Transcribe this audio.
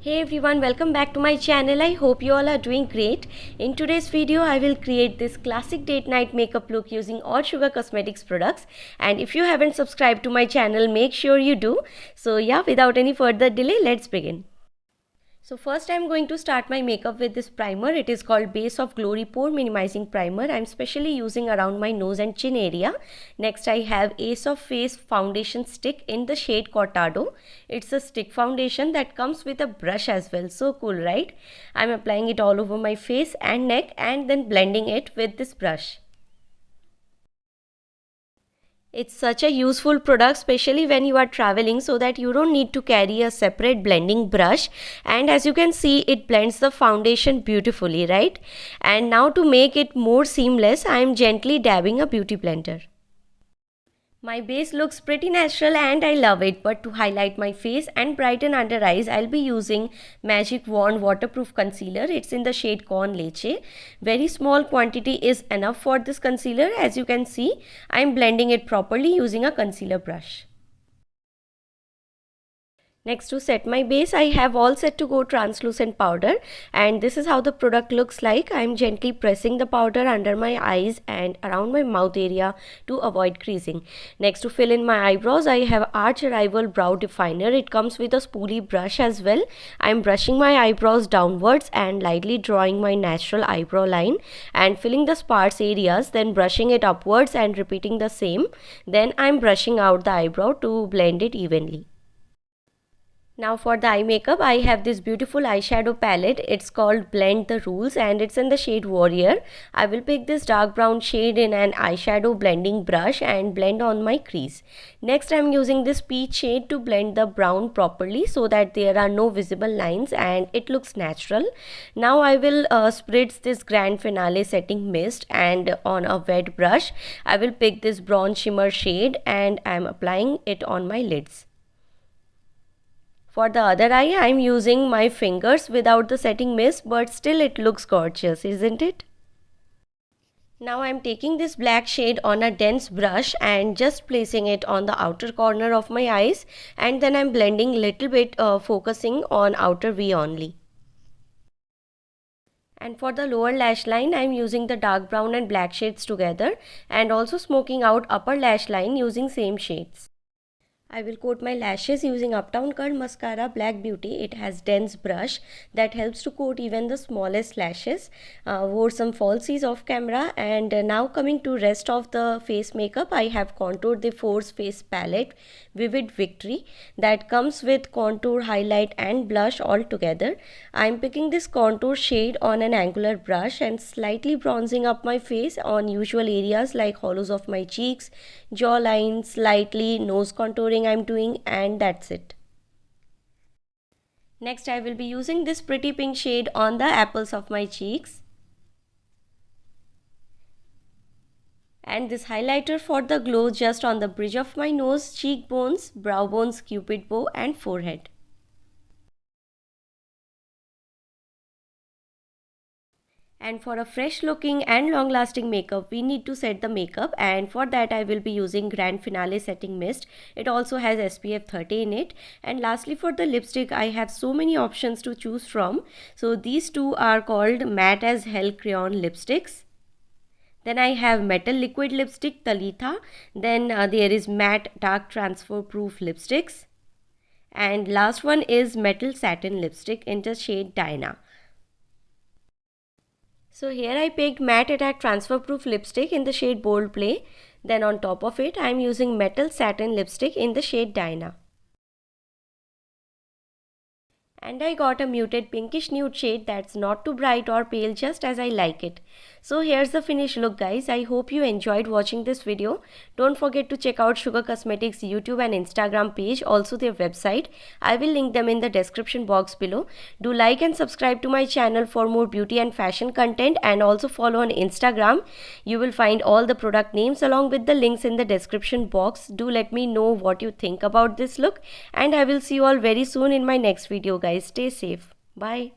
Hey everyone, welcome back to my channel. I hope you all are doing great. In today's video, I will create this classic date night makeup look using all Sugar Cosmetics products. And if you haven't subscribed to my channel, make sure you do. So yeah, without any further delay, let's begin. So first I'm going to start my makeup with this primer. It is called Base of Glory Pore Minimizing Primer. I'm specially using around my nose and chin area. Next I have Ace of Face foundation stick in the shade Cortado. It's a stick foundation that comes with a brush as well. So cool, right? I'm applying it all over my face and neck and then blending it with this brush. It's such a useful product, especially when you are traveling, so that you don't need to carry a separate blending brush. And as you can see, it blends the foundation beautifully, right? And now to make it more seamless, I am gently dabbing a beauty blender. My base looks pretty natural and I love it, but to highlight my face and brighten under eyes, I'll be using Magic Wand Waterproof Concealer. It's in the shade Con Leche. Very small quantity is enough for this concealer. As you can see, I'm blending it properly using a concealer brush. Next, to set my base, I have all set to go translucent powder, and this is how the product looks like. I am gently pressing the powder under my eyes and around my mouth area to avoid creasing. Next, to fill in my eyebrows, I have Arch Arrival Brow Definer. It comes with a spoolie brush as well. I am brushing my eyebrows downwards and lightly drawing my natural eyebrow line and filling the sparse areas, then brushing it upwards and repeating the same. Then I am brushing out the eyebrow to blend it evenly. Now for the eye makeup, I have this beautiful eyeshadow palette. It's called Blend the Rules and it's in the shade Warrior. I will pick this dark brown shade in an eyeshadow blending brush and blend on my crease. Next, I'm using this peach shade to blend the brown properly so that there are no visible lines and it looks natural. Now I will spritz this Grand Finale setting mist, and on a wet brush, I will pick this bronze shimmer shade and I'm applying it on my lids. For the other eye, I am using my fingers without the setting mist, but still it looks gorgeous, isn't it? Now I am taking this black shade on a dense brush and just placing it on the outer corner of my eyes, and then I am blending little bit, focusing on outer V only. And for the lower lash line, I am using the dark brown and black shades together and also smoking out upper lash line using same shades. I will coat my lashes using Uptown Curl Mascara Black Beauty. It has dense brush that helps to coat even the smallest lashes. Wore some falsies off camera, and now coming to rest of the face makeup, I have contoured the Force Face Palette Vivid Victory that comes with contour, highlight and blush all together. I am picking this contour shade on an angular brush and slightly bronzing up my face on usual areas like hollows of my cheeks, jawline, slightly nose contouring I'm doing, and that's it. Next, I will be using this pretty pink shade on the apples of my cheeks and this highlighter for the glow just on the bridge of my nose, cheekbones, brow bones, cupid bow and forehead. And for a fresh looking and long lasting makeup, we need to set the makeup, and for that I will be using Grand Finale setting mist. It also has SPF 30 in it. And lastly, for the lipstick, I have so many options to choose from. So these two are called Matte as Hell Crayon lipsticks. Then I have Metal Liquid Lipstick Talitha. Then there is Matte Dark Transfer Proof Lipsticks. And last one is Metal Satin Lipstick in the shade Diana. So here I picked Matte Attack Transfer Proof Lipstick in the shade Bold Play. Then on top of it, I am using Metal Satin Lipstick in the shade Diana. And I got a muted pinkish nude shade that's not too bright or pale, just as I like it. So here's the finished look, guys. I hope you enjoyed watching this video. Don't forget to check out Sugar Cosmetics YouTube and Instagram page, also their website. I will link them in the description box below. Do like and subscribe to my channel for more beauty and fashion content, and also follow on Instagram. You will find all the product names along with the links in the description box. Do let me know what you think about this look, and I will see you all very soon in my next video, guys. Stay safe. Bye.